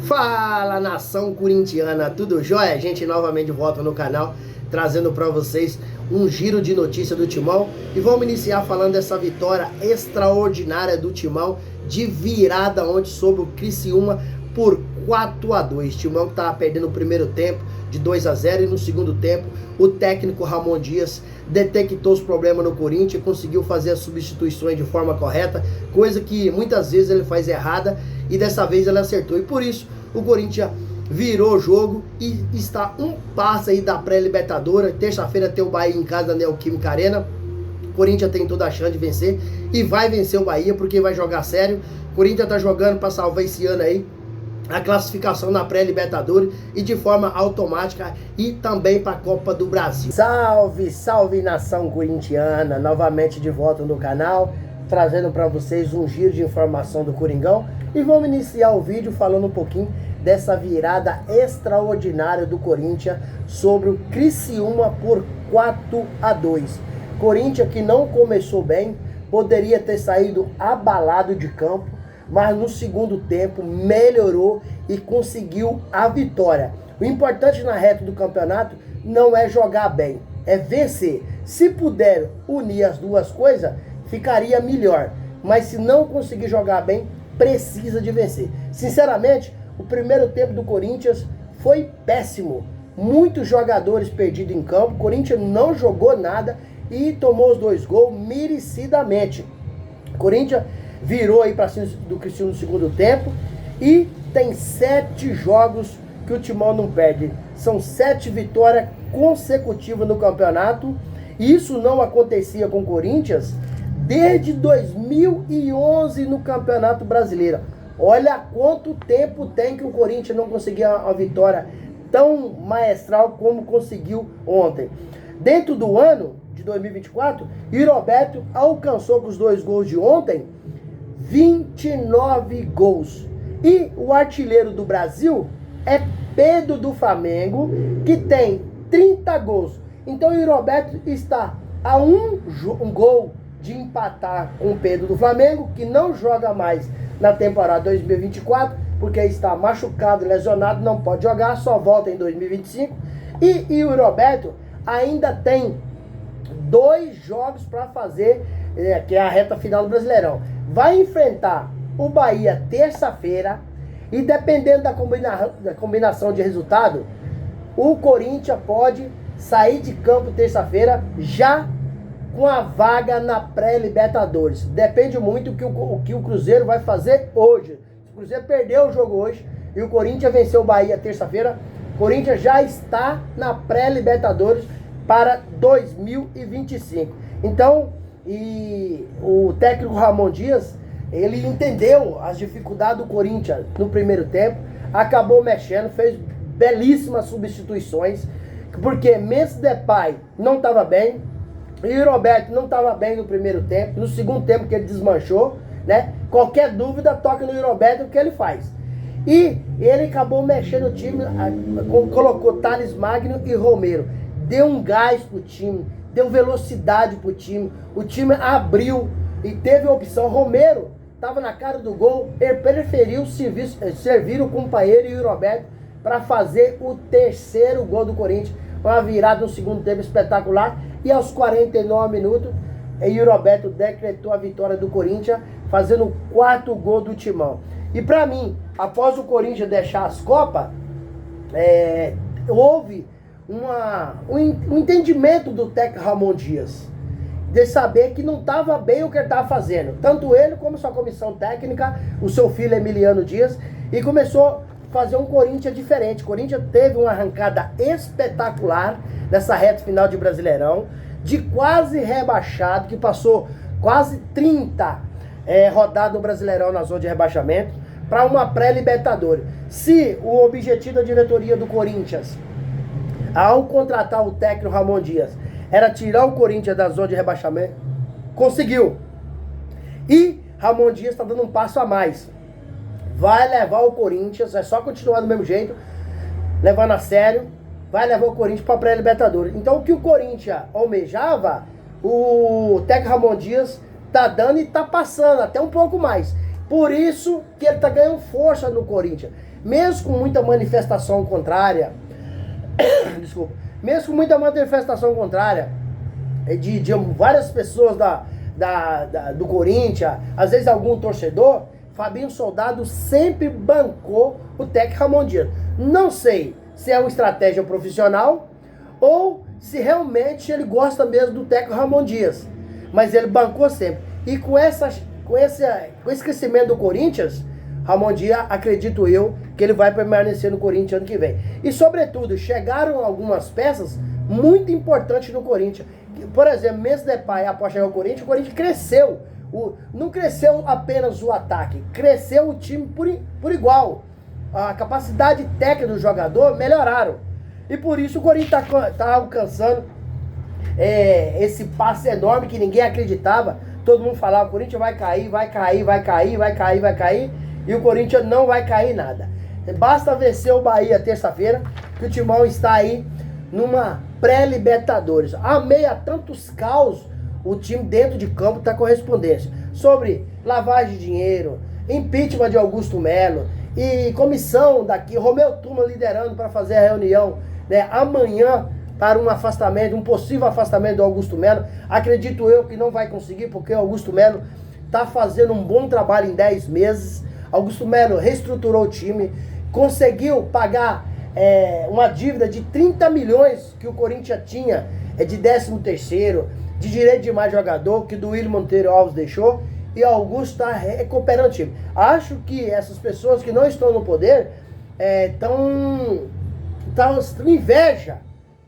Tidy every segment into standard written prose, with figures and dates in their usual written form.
Fala, nação corintiana, tudo jóia? A gente novamente volta no canal, trazendo para vocês um giro de notícia do Timão. E vamos iniciar falando dessa vitória extraordinária do Timão, de virada ontem sobre o Criciúma por 4-2. Timão que estava perdendo o primeiro tempo de 2-0 e no segundo tempo o técnico Ramon Dias detectou os problemas no Corinthians, conseguiu fazer as substituições de forma correta, coisa que muitas vezes ele faz errada, e dessa vez ele acertou. E por isso o Corinthians virou o jogo e está um passo aí da pré-libertadora. Terça-feira tem o Bahia em casa da Neoquímica Arena. O Corinthians tem toda a chance de vencer e vai vencer o Bahia porque vai jogar sério. O Corinthians tá jogando para salvar esse ano aí a classificação na pré-libertadores e de forma automática e também para a Copa do Brasil. Salve, salve nação corintiana, novamente de volta no canal, trazendo para vocês um giro de informação do Coringão. E vamos iniciar o vídeo falando um pouquinho dessa virada extraordinária do Corinthians sobre o Criciúma por 4-2. Corinthians que não começou bem, poderia ter saído abalado de campo, mas no segundo tempo melhorou e conseguiu a vitória. O importante na reta do campeonato não é jogar bem, é vencer. Se puder unir as duas coisas, ficaria melhor. Mas se não conseguir jogar bem, precisa de vencer. Sinceramente, o primeiro tempo do Corinthians foi péssimo. Muitos jogadores perdidos em campo. O Corinthians não jogou nada e tomou os 2 gols merecidamente. O Corinthians virou aí para cima do Criciúma no segundo tempo e tem 7 jogos que o Timão não perde. São 7 vitórias consecutivas no campeonato. Isso não acontecia com o Corinthians desde 2011 no Campeonato Brasileiro. Olha quanto tempo tem que o Corinthians não conseguia uma vitória tão maestral como conseguiu ontem. Dentro do ano de 2024, Roberto alcançou com os 2 gols de ontem 29 gols. E o artilheiro do Brasil é Pedro do Flamengo, que tem 30 gols. Então o Roberto está a um gol de empatar com o Pedro do Flamengo, que não joga mais na temporada 2024, porque está machucado, lesionado, não pode jogar, só volta em 2025. E o Roberto ainda tem 2 jogos para fazer, que é a reta final do Brasileirão. Vai enfrentar o Bahia terça-feira e dependendo da combinação de resultado, o Corinthians pode sair de campo terça-feira já com a vaga na pré-libertadores. Depende muito do que o Cruzeiro vai fazer hoje. Se o Cruzeiro perdeu o jogo hoje e o Corinthians venceu o Bahia terça-feira, o Corinthians já está na pré-libertadores para 2025. Então, e o técnico Ramon Dias, ele entendeu as dificuldades do Corinthians no primeiro tempo, acabou mexendo, fez belíssimas substituições, porque Memphis Depay não estava bem, e o Roberto não estava bem no primeiro tempo, no segundo tempo que ele desmanchou, né? Qualquer dúvida, toca no Roberto, o que ele faz. E ele acabou mexendo o time, colocou Thales Magno e Romero, deu um gás pro time, deu velocidade pro time, o time abriu e teve a opção. Romero estava na cara do gol, ele preferiu servir o companheiro e o Roberto para fazer o 3º gol do Corinthians, uma virada no segundo tempo espetacular. E aos 49 minutos, o Roberto decretou a vitória do Corinthians, fazendo o 4º gol do Timão. E para mim, após o Corinthians deixar as Copas, houve um entendimento do técnico Ramon Dias, de saber que não estava bem o que ele estava fazendo, tanto ele como sua comissão técnica, o seu filho Emiliano Dias, e começou a fazer um Corinthians diferente. O Corinthians teve uma arrancada espetacular nessa reta final de Brasileirão, de quase rebaixado, que passou quase 30 rodadas no Brasileirão na zona de rebaixamento, para uma pré-libertadores. Se o objetivo da diretoria do Corinthians, ao contratar o técnico Ramon Dias, era tirar o Corinthians da zona de rebaixamento, conseguiu. E Ramon Dias está dando um passo a mais. Vai levar o Corinthians, é só continuar do mesmo jeito, levando a sério, vai levar o Corinthians para a pré-libertadores. Então o que o Corinthians almejava, o técnico Ramon Dias está dando e está passando, até um pouco mais. Por isso que ele está ganhando força no Corinthians. mesmo com muita manifestação contrária, desculpa, mesmo com muita manifestação contrária de várias pessoas do Corinthians, às vezes algum torcedor, Fabinho Soldado sempre bancou o técnico Ramon Dias. Não sei se é uma estratégia profissional ou se realmente ele gosta mesmo do técnico Ramon Dias, mas ele bancou sempre. E com esse crescimento do Corinthians, Ramon Dias, acredito eu, que ele vai permanecer no Corinthians ano que vem. E sobretudo, chegaram algumas peças muito importantes no Corinthians. Por exemplo, Memphis Depay, após chegar ao Corinthians, o Corinthians cresceu. Não cresceu apenas o ataque, cresceu o time por igual. A capacidade técnica do jogador melhoraram. E por isso o Corinthians está alcançando esse passe enorme que ninguém acreditava. Todo mundo falava, o Corinthians vai cair, vai cair, vai cair, vai cair, vai cair. E o Corinthians não vai cair nada. Basta vencer o Bahia terça-feira, que o Timão está aí numa pré-Libertadores. A meio a tantos caos, o time dentro de campo está correspondência. Sobre lavagem de dinheiro, impeachment de Augusto Melo e comissão daqui, Romeu Tuma liderando para fazer a reunião, né, amanhã para um possível afastamento do Augusto Melo. Acredito eu que não vai conseguir, porque o Augusto Melo está fazendo um bom trabalho em 10 meses. Augusto Melo reestruturou o time, conseguiu pagar uma dívida de 30 milhões que o Corinthians tinha de 13º, de direito de mais jogador, que do Willian Monteiro Alves deixou, e Augusto está recuperando o time. Acho que essas pessoas que não estão no poder estão com inveja.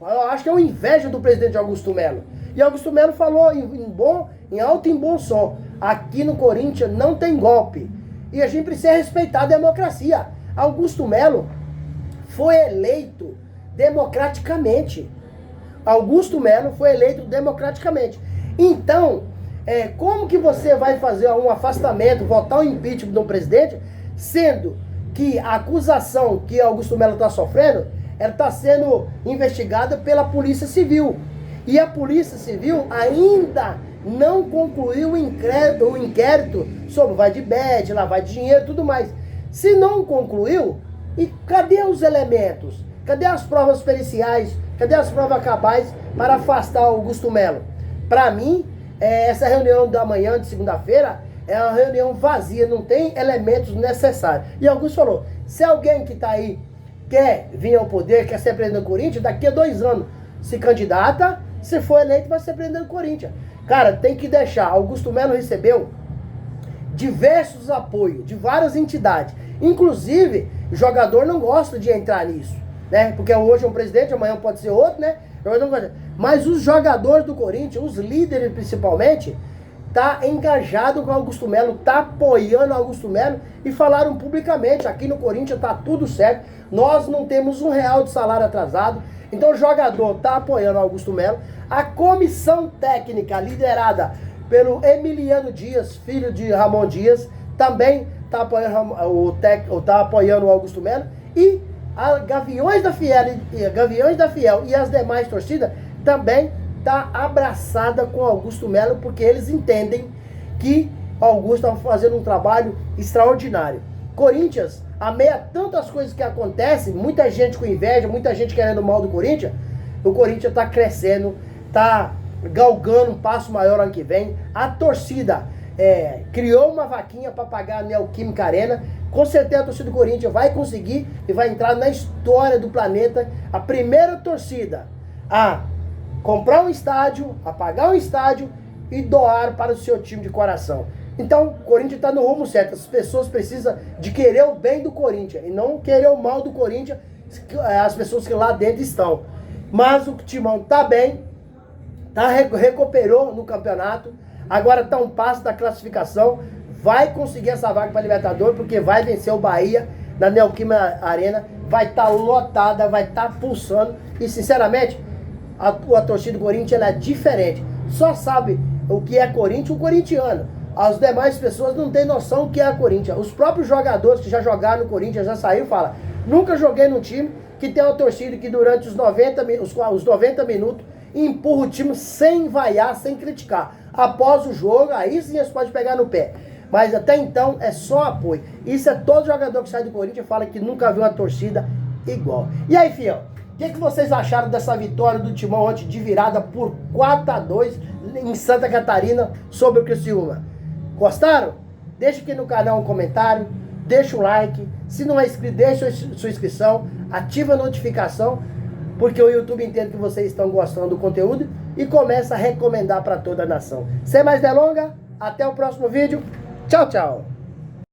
Eu acho que é uma inveja do presidente Augusto Melo. E Augusto Melo falou em alto e em bom som: aqui no Corinthians não tem golpe. E a gente precisa respeitar a democracia. Augusto Melo foi eleito democraticamente. Augusto Melo foi eleito democraticamente. Então, como que você vai fazer um afastamento, votar o impeachment do presidente, sendo que a acusação que Augusto Melo está sofrendo, ela está sendo investigada pela Polícia Civil. E a Polícia Civil ainda não concluiu o inquérito sobre vai de bad, lavagem de dinheiro e tudo mais. Se não concluiu, e cadê os elementos? Cadê as provas periciais? Cadê as provas cabais para afastar Augusto Melo? Para mim, essa reunião da manhã de segunda-feira é uma reunião vazia, não tem elementos necessários. E Augusto falou, se alguém que está aí quer vir ao poder, quer ser presidente do Corinthians, daqui a 2 anos se candidata, se for eleito vai ser presidente do Corinthians. Cara, tem que deixar. Augusto Melo recebeu diversos apoios de várias entidades. Inclusive, o jogador não gosta de entrar nisso, né? Porque hoje é um presidente, amanhã pode ser outro, né? Mas os jogadores do Corinthians, os líderes principalmente, tá engajado com o Augusto Melo, tá apoiando o Augusto Melo e falaram publicamente, aqui no Corinthians tá tudo certo, nós não temos R$1 de salário atrasado, então o jogador tá apoiando o Augusto Melo. A comissão técnica liderada pelo Emiliano Dias, filho de Ramon Dias, também tá apoiando o Augusto Melo, e a Gaviões da Fiel e as demais torcidas também tá abraçada com Augusto Melo, porque eles entendem que Augusto está fazendo um trabalho extraordinário. Corinthians, a meia tantas coisas que acontecem, muita gente com inveja, muita gente querendo o mal do Corinthians, o Corinthians está crescendo, está galgando um passo maior ano que vem. A torcida criou uma vaquinha para pagar a Neoquímica Arena. Com certeza a torcida do Corinthians vai conseguir e vai entrar na história do planeta. A primeira torcida a comprar um estádio, a pagar um estádio e doar para o seu time de coração. Então, o Corinthians está no rumo certo. As pessoas precisam de querer o bem do Corinthians e não querer o mal do Corinthians, as pessoas que lá dentro estão. Mas o Timão está bem, recuperou no campeonato, agora está um passo da classificação, vai conseguir essa vaga para a Libertadores, porque vai vencer o Bahia na Neoquímica Arena, vai estar lotada, vai estar pulsando, e sinceramente, a torcida do Corinthians ela é diferente. Só sabe o que é Corinthians o corintiano. As demais pessoas não têm noção do que é Corinthians. Os próprios jogadores que já jogaram no Corinthians, já saíram e falam: nunca joguei num time que tem uma torcida que durante os 90 minutos empurra o time sem vaiar, sem criticar. Após o jogo, aí sim eles podem pegar no pé. Mas até então é só apoio. Isso é todo jogador que sai do Corinthians e fala que nunca viu uma torcida igual. E aí, fiel, o que vocês acharam dessa vitória do Timão ontem de virada por 4-2 em Santa Catarina sobre o Criciúma? Gostaram? Deixa aqui no canal um comentário, deixa um like. Se não é inscrito, deixa sua inscrição, ativa a notificação, porque o YouTube entende que vocês estão gostando do conteúdo e começa a recomendar para toda a nação. Sem mais delongas, até o próximo vídeo. Tchau, tchau.